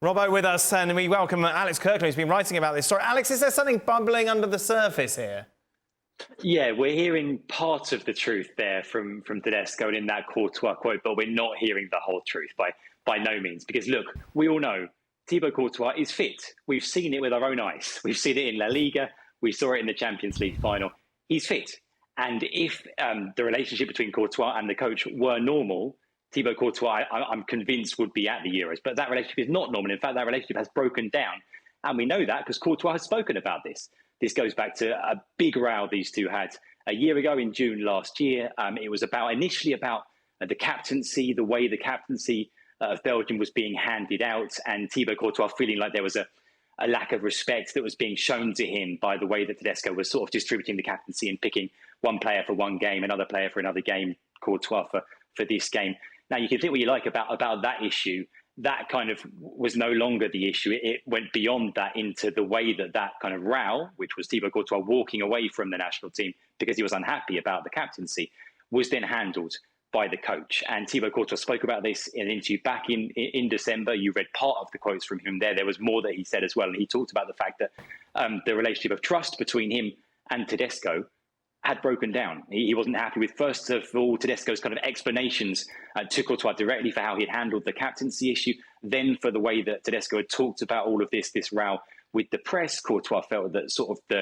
Robbo with us, and we welcome Alex Kirkland, who's been writing about this story. Alex, is there something bubbling under the surface here? Yeah, we're hearing part of the truth there from Tedesco in that Courtois quote, but we're not hearing the whole truth by no means. Because look, we all know Thibaut Courtois is fit. We've seen it with our own eyes. We've seen it in La Liga. We saw it in the Champions League final. He's fit. And if the relationship between Courtois and the coach were normal, Thibaut Courtois, I'm convinced, would be at the Euros. But that relationship is not normal. In fact, that relationship has broken down. And we know that because Courtois has spoken about this. This goes back to a big row these two had a year ago in June last year. It was initially about the captaincy, the way the captaincy of Belgium was being handed out, and Thibaut Courtois feeling like there was a lack of respect that was being shown to him by the way that Tedesco was sort of distributing the captaincy and picking one player for one game, another player for another game, Courtois for this game. Now, you can think what you like about that issue. That kind of was no longer the issue. It went beyond that into the way that kind of row, which was Thibaut Courtois walking away from the national team because he was unhappy about the captaincy, was then handled by the coach. And Thibaut Courtois spoke about this in an interview back in December. You read part of the quotes from him there. There was more that he said as well. And he talked about the fact that the relationship of trust between him and Tedesco had broken down. He wasn't happy with, first of all, Tedesco's kind of explanations to Courtois directly for how he'd handled the captaincy issue, then for the way that Tedesco had talked about all of this row with the press. Courtois felt that sort of the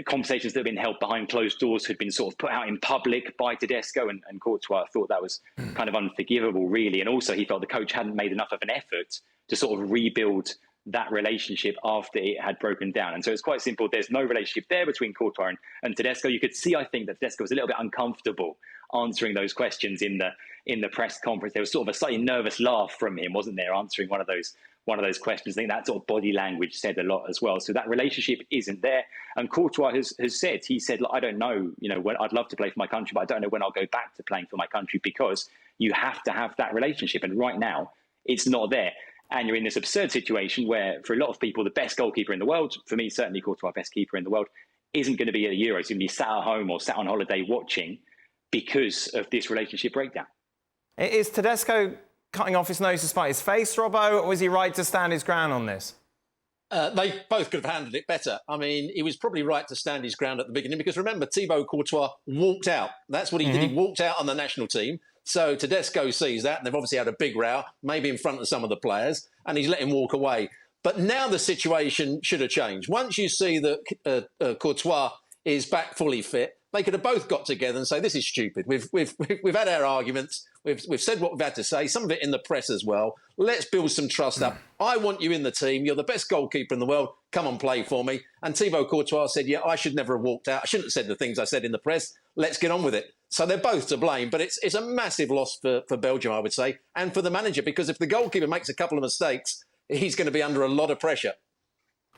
conversations that had been held behind closed doors had been sort of put out in public by Tedesco, and Courtois thought that was kind of unforgivable, really. And also he felt the coach hadn't made enough of an effort to sort of rebuild that relationship after it had broken down. And so it's quite simple. There's no relationship there between Courtois and Tedesco. You could see, I think, that Tedesco was a little bit uncomfortable answering those questions in the press conference. There was sort of a slightly nervous laugh from him, wasn't there, answering one of those questions. I think that sort of body language said a lot as well. So that relationship isn't there. And Courtois has said, I don't know, when I'd love to play for my country, but I don't know when I'll go back to playing for my country, because you have to have that relationship. And right now, it's not there. And you're in this absurd situation where, for a lot of people, the best goalkeeper in the world, for me, certainly Courtois, best keeper in the world, isn't going to be at the Euros. He's going to be sat at home or sat on holiday watching because of this relationship breakdown. Is Tedesco cutting off his nose to spite his face, Robbo, or was he right to stand his ground on this? They both could have handled it better. I mean, he was probably right to stand his ground at the beginning because, remember, Thibaut Courtois walked out. That's what he did. He walked out on the national team. So Tedesco sees that, and they've obviously had a big row, maybe in front of some of the players, and he's let him walk away. But now the situation should have changed. Once you see that Courtois is back fully fit, they could have both got together and say, this is stupid. We've had our arguments. We've said what we've had to say, some of it in the press as well. Let's build some trust up. I want you in the team. You're the best goalkeeper in the world. Come and play for me. And Thibaut Courtois said, yeah, I should never have walked out. I shouldn't have said the things I said in the press. Let's get on with it. So they're both to blame, but it's a massive loss for Belgium, I would say, and for the manager, because if the goalkeeper makes a couple of mistakes, he's going to be under a lot of pressure.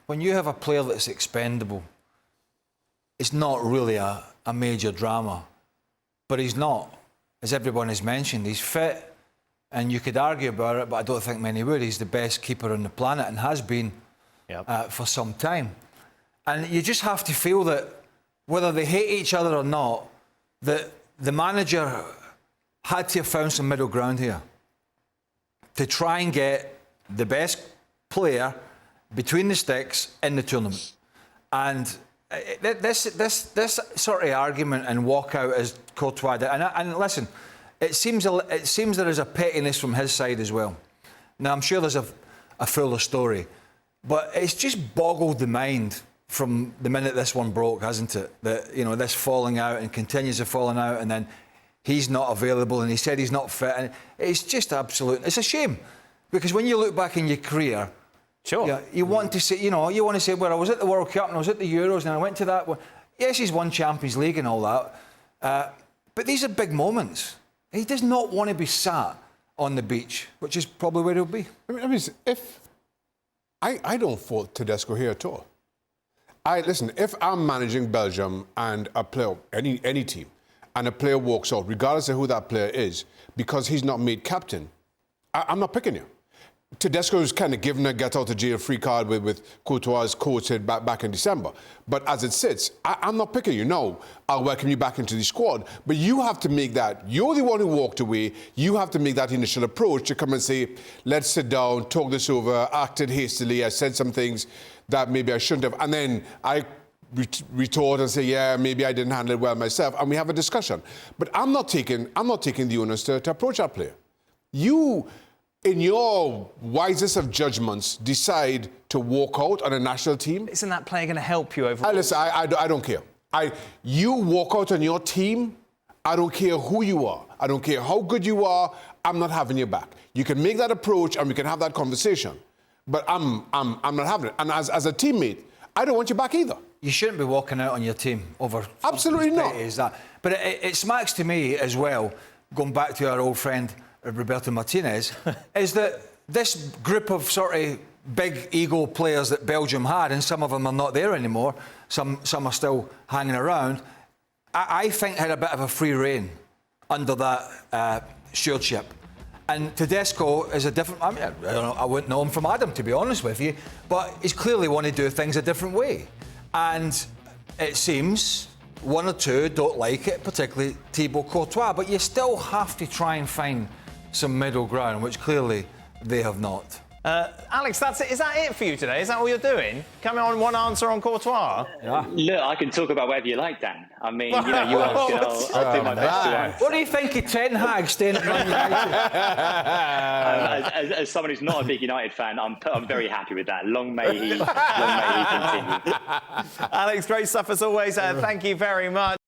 When you have a player that's expendable, it's not really a major drama, but he's not. As everyone has mentioned, he's fit, and you could argue about it, but I don't think many would. He's the best keeper on the planet and has been for some time. And you just have to feel that whether they hate each other or not, that the manager had to have found some middle ground here to try and get the best player between the sticks in the tournament. And this sort of argument and walkout as Courtois did, and listen, it seems there is a pettiness from his side as well. Now, I'm sure there's a fuller story, but it's just boggled the mind from the minute this one broke, hasn't it? That, this falling out and continues to falling out, and then he's not available, and he said he's not fit. And it's just it's a shame, because when you look back in your career, sure, you want to say, well, I was at the World Cup and I was at the Euros and I went to that one. Yes, he's won Champions League and all that, but these are big moments. He does not want to be sat on the beach, which is probably where he'll be. I mean, I don't fault Tedesco here at all. Listen, if I'm managing Belgium and a player, any team, and a player walks out, regardless of who that player is, because he's not made captain, I'm not picking you. Tedesco's kind of given a get-out-of-jail-free card with Courtois' coach said back in December. But as it sits, I'm not picking you. No, I'll welcome you back into the squad. But you have to make that. You're the one who walked away. You have to make that initial approach to come and say, let's sit down, talk this over, acted hastily. I said some things that maybe I shouldn't have. And then I retort and say, yeah, maybe I didn't handle it well myself. And we have a discussion. But I'm not taking the onus to approach that player. You, in your wisest of judgments, decide to walk out on a national team. Isn't that player going to help you overall? Listen, I don't care. You walk out on your team, I don't care who you are. I don't care how good you are, I'm not having you back. You can make that approach and we can have that conversation. But I'm not having it. And as a teammate, I don't want you back either. You shouldn't be walking out on your team over... Absolutely not. Is that. But it smacks to me as well, going back to our old friend Roberto Martinez, is that this group of sort of big ego players that Belgium had, and some of them are not there anymore, some are still hanging around, I think had a bit of a free rein under that stewardship. And Tedesco is a different... I mean, I don't know, I wouldn't know him from Adam, to be honest with you, but he's clearly want to do things a different way. And it seems one or two don't like it, particularly Thibaut Courtois, but you still have to try and find some middle ground, which clearly they have not. Alex, that's it. Is that it for you today? Is that all you're doing? Coming on one answer on Courtois? Yeah. Look, I can talk about whatever you like, Dan. I mean, you know, you ask and I'll do my best to answer. What do you think of Ten Hag staying at Man United? As someone who's not a big United fan, I'm very happy with that. Long may he continue. Alex, great stuff as always. Thank you very much.